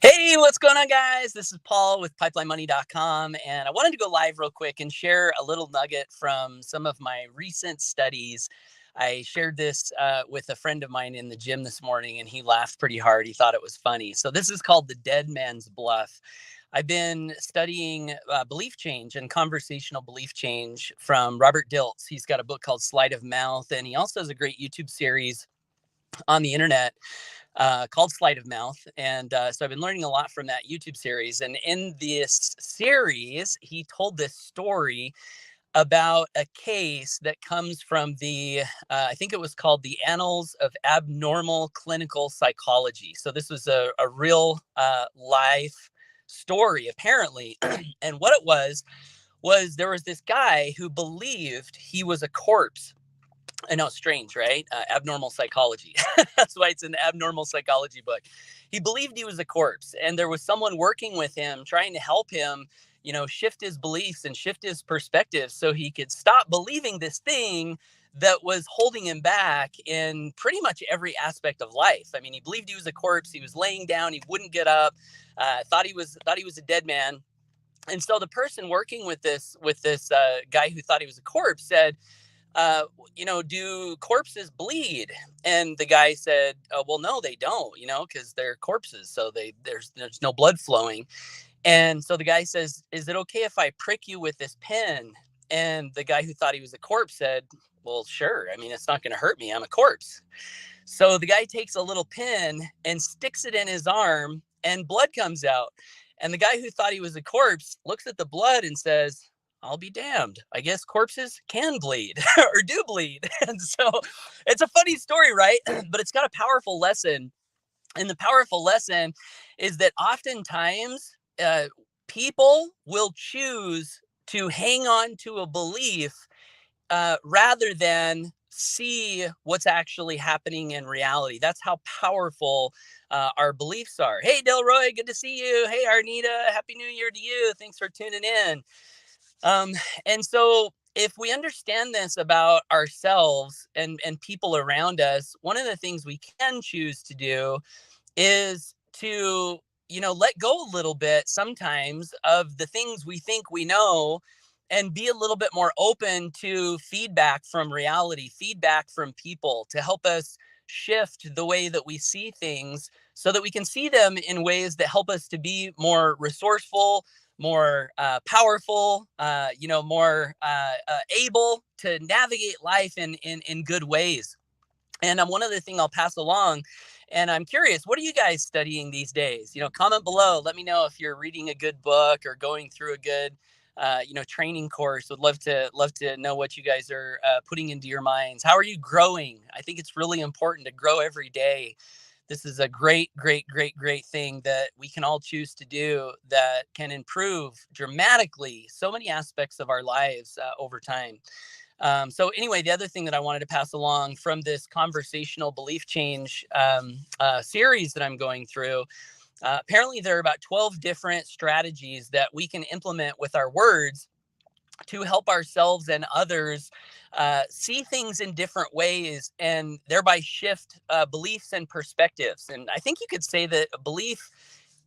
Hey, what's going on, guys? This is Paul with PipelineMoney.com, and I wanted to go live real quick and share a little nugget from some of my recent studies. I shared this with a friend of mine in the gym this morning, and he laughed pretty hard. He thought it was funny. So, this is called the dead man's bluff. I've been studying belief change and conversational belief change from Robert Dilts. He's got a book called Sleight of Mouth, and he also has a great YouTube series on the internet called Sleight of Mouth. And so I've been learning a lot from that YouTube series. And in this series, he told this story about a case that comes from I think it was called the Annals of Abnormal Clinical Psychology. So this was a real life story, apparently. And what it was there was this guy who believed he was a corpse. I know, strange, right? Abnormal psychology. That's why it's an abnormal psychology book. He believed he was a corpse, and there was someone working with him, trying to help him, shift his beliefs and shift his perspective so he could stop believing this thing that was holding him back in pretty much every aspect of life. I mean, he believed he was a corpse. He was laying down. He wouldn't get up. Thought he was a dead man. And so the person working with this guy who thought he was a corpse said, do corpses bleed? And the guy said, well, no, they don't, because they're corpses. So there's no blood flowing. And so the guy says, is it okay if I prick you with this pin? And the guy who thought he was a corpse said, well, sure. I mean, it's not going to hurt me. I'm a corpse. So the guy takes a little pin and sticks it in his arm, and blood comes out. And the guy who thought he was a corpse looks at the blood and says, I'll be damned. I guess corpses can bleed or do bleed. And so it's a funny story, right? But it's got a powerful lesson. And the powerful lesson is that oftentimes people will choose to hang on to a belief rather than see what's actually happening in reality. That's how powerful our beliefs are. Hey, Delroy, good to see you. Hey, Arnita, Happy New Year to you. Thanks for tuning in. Um, and so if we understand this about ourselves and people around us, one of the things we can choose to do is to, let go a little bit sometimes of the things we think we know and be a little bit more open to feedback from reality, feedback from people to help us shift the way that we see things so that we can see them in ways that help us to be more resourceful, more powerful, more able to navigate life in good ways. And one other thing I'll pass along, and I'm curious, what are you guys studying these days? Comment below. Let me know if you're reading a good book or going through a good, training course. Would love to know what you guys are putting into your minds. How are you growing? I think it's really important to grow every day. This is a great, great, great, great thing that we can all choose to do that can improve dramatically so many aspects of our lives over time. So anyway, the other thing that I wanted to pass along from this conversational belief change series that I'm going through, apparently there are about 12 different strategies that we can implement with our words to help ourselves and others see things in different ways and thereby shift beliefs and perspectives. And I think you could say that a belief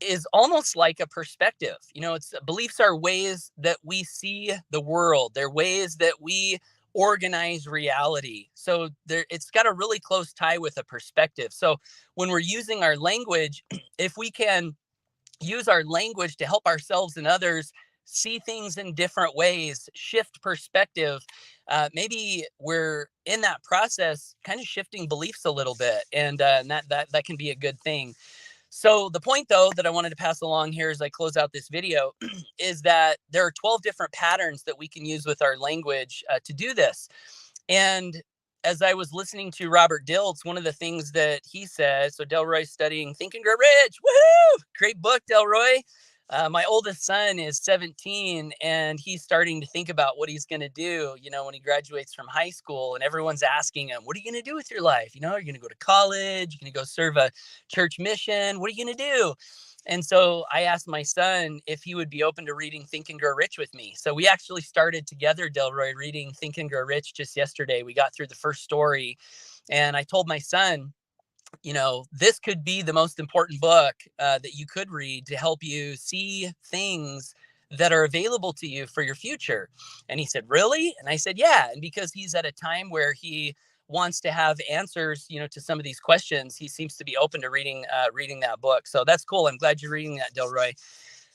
is almost like a perspective. It's beliefs are ways that we see the world. They're ways that we organize reality. So it's got a really close tie with a perspective. So when we're using our language, if we can use our language to help ourselves and others see things in different ways, shift perspective, maybe we're in that process kind of shifting beliefs a little bit, and that can be a good thing. So the point, though, that I wanted to pass along here as I close out this video is that there are 12 different patterns that we can use with our language to do this. And as I was listening to Robert Dilts, one of the things that he said, so Delroy's studying Think and Grow Rich. Woohoo! Great book, Delroy. My oldest son is 17, and he's starting to think about what he's going to do, when he graduates from high school. And everyone's asking him, what are you going to do with your life? Are you going to go to college? You're going to go serve a church mission? What are you going to do? And so I asked my son if he would be open to reading Think and Grow Rich with me. So we actually started together, Delroy, reading Think and Grow Rich just yesterday. We got through the first story, and I told my son, this could be the most important book that you could read to help you see things that are available to you for your future. And he said, really? And I said, yeah. And because he's at a time where he wants to have answers, to some of these questions, he seems to be open to reading that book. So that's cool. I'm glad you're reading that, Delroy.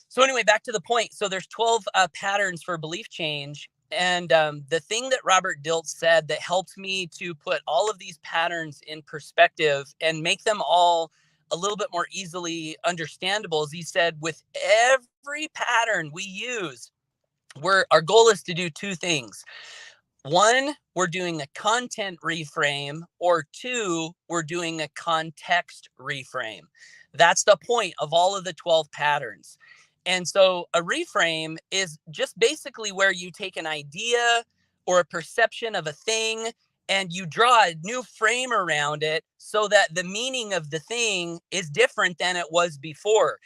So anyway, back to the point. So there's 12 patterns for belief change. And the thing that Robert Dilts said that helped me to put all of these patterns in perspective and make them all a little bit more easily understandable is he said, with every pattern we use, our goal is to do two things. One, we're doing a content reframe, or two, we're doing a context reframe. That's the point of all of the 12 patterns. And so a reframe is just basically where you take an idea or a perception of a thing and you draw a new frame around it so that the meaning of the thing is different than it was before.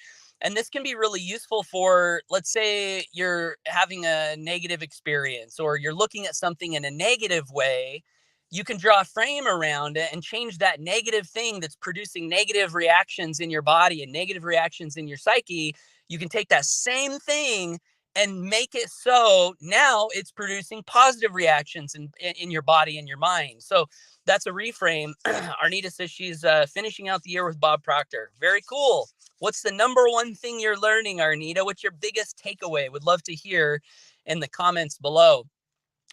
And this can be really useful for, let's say you're having a negative experience or you're looking at something in a negative way. You can draw a frame around it and change that negative thing that's producing negative reactions in your body and negative reactions in your psyche. You can take that same thing and make it so now it's producing positive reactions in your body and your mind. So that's a reframe. Arnita says she's finishing out the year with Bob Proctor. Very cool. What's the number one thing you're learning, Arnita? What's your biggest takeaway? Would love to hear in the comments below.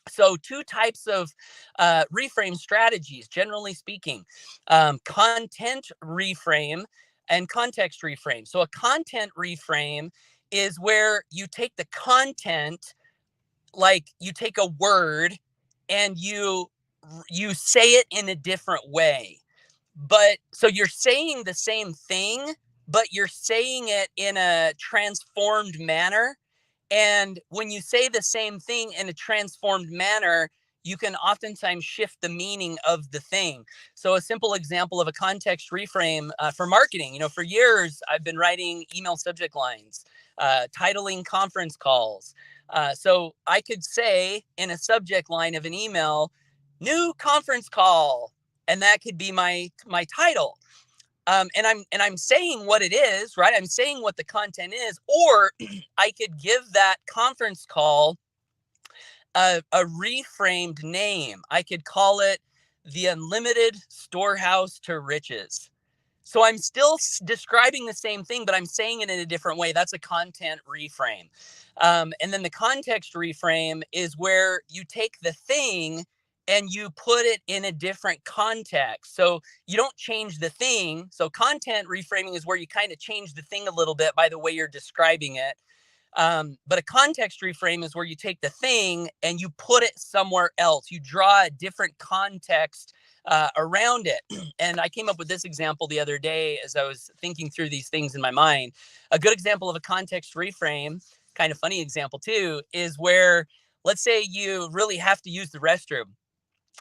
So two types of reframe strategies, generally speaking, content reframe and context reframe. So a content reframe is where you take the content, like you take a word and you say it in a different way. But so you're saying the same thing, but you're saying it in a transformed manner. And when you say the same thing in a transformed manner, you can oftentimes shift the meaning of the thing. So a simple example of a context reframe for marketing, for years, I've been writing email subject lines, titling conference calls. So I could say in a subject line of an email, new conference call, and that could be my title. And I'm saying what it is, right? I'm saying what the content is, or I could give that conference call a reframed name. I could call it the Unlimited Storehouse to Riches. So I'm still describing the same thing, but I'm saying it in a different way. That's a content reframe. And then the context reframe is where you take the thing and you put it in a different context. So you don't change the thing. So content reframing is where you kind of change the thing a little bit by the way you're describing it. But a context reframe is where you take the thing and you put it somewhere else. You draw a different context around it. And I came up with this example the other day as I was thinking through these things in my mind. A good example of a context reframe, kind of funny example too, is where, let's say you really have to use the restroom.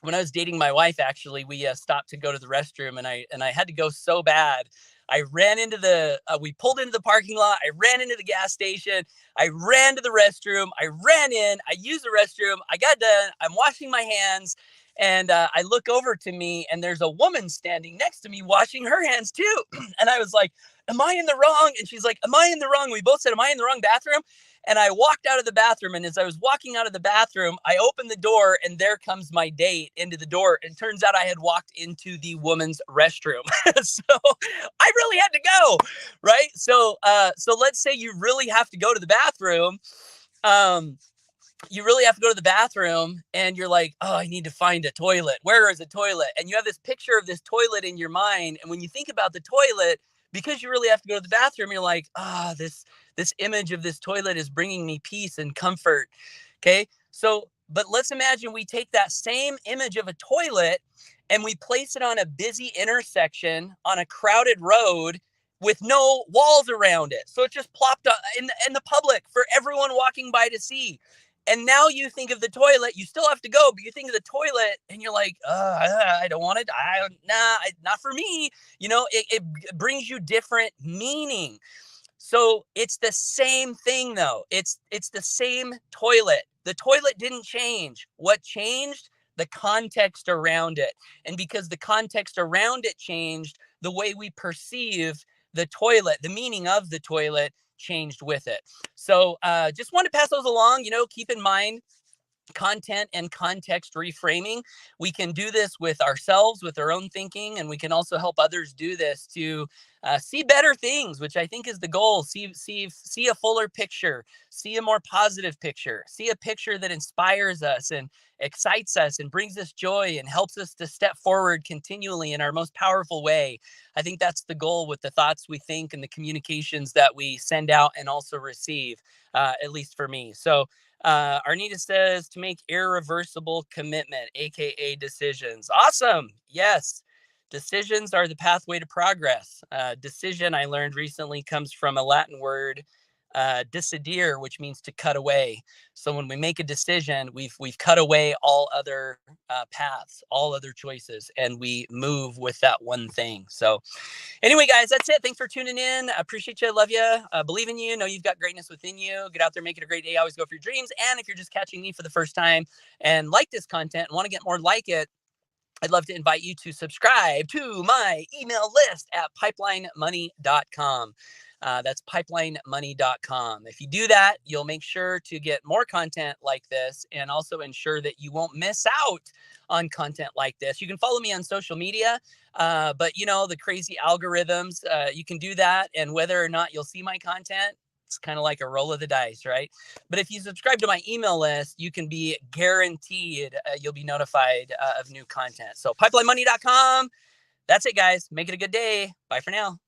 When I was dating my wife, actually, we stopped to go to the restroom, and I had to go so bad. I ran into we pulled into the parking lot. I ran into the gas station. I ran to the restroom. I ran in. I used the restroom. I got done. I'm washing my hands. And I look over to me, and there's a woman standing next to me washing her hands too. And I was like, am I in the wrong? And she's like, am I in the wrong? We both said, am I in the wrong bathroom? And I walked out of the bathroom. And as I was walking out of the bathroom, I opened the door, and there comes my date into the door. And turns out I had walked into the woman's restroom. So I really had to go. Right. So let's say you really have to go to the bathroom. You really have to go to the bathroom and you're like, oh, I need to find a toilet. Where is a toilet? And you have this picture of this toilet in your mind. And when you think about the toilet, because you really have to go to the bathroom, you're like, this image of this toilet is bringing me peace and comfort. Okay. So, but let's imagine we take that same image of a toilet and we place it on a busy intersection on a crowded road with no walls around it. So it just plopped up in the public for everyone walking by to see. And now you think of the toilet, you still have to go, but you think of the toilet and you're like, I don't want it. Not for me. It brings you different meaning. So it's the same thing though. It's the same toilet. The toilet didn't change. What changed? the context around it. And because the context around it changed, the way we perceive the toilet, the meaning of the toilet changed with it. So just want to pass those along. Keep in mind content and context reframing. We can do this with ourselves, with our own thinking, and we can also help others do this to see better things, which I think is the goal. See a fuller picture, see a more positive picture, see a picture that inspires us and excites us and brings us joy and helps us to step forward continually in our most powerful way. I think that's the goal with the thoughts we think and the communications that we send out and also receive, at least for me. So Arnita says to make irreversible commitment, aka decisions. Awesome. Yes. Decisions are the pathway to progress. Decision, I learned recently, comes from a Latin word, decidere, which means to cut away. So when we make a decision, we've cut away all other paths, all other choices, and we move with that one thing. So anyway, guys, that's it. Thanks for tuning in. I appreciate you. Love you. Believe in you. Know you've got greatness within you. Get out there, make it a great day. Always go for your dreams. And if you're just catching me for the first time and like this content and want to get more like it, I'd love to invite you to subscribe to my email list at pipelinemoney.com. That's pipelinemoney.com. If you do that, you'll make sure to get more content like this and also ensure that you won't miss out on content like this. You can follow me on social media, but the crazy algorithms, you can do that. And whether or not you'll see my content, it's kind of like a roll of the dice, right? But if you subscribe to my email list, you can be guaranteed you'll be notified of new content. So pipelinemoney.com. That's it, guys. Make it a good day. Bye for now.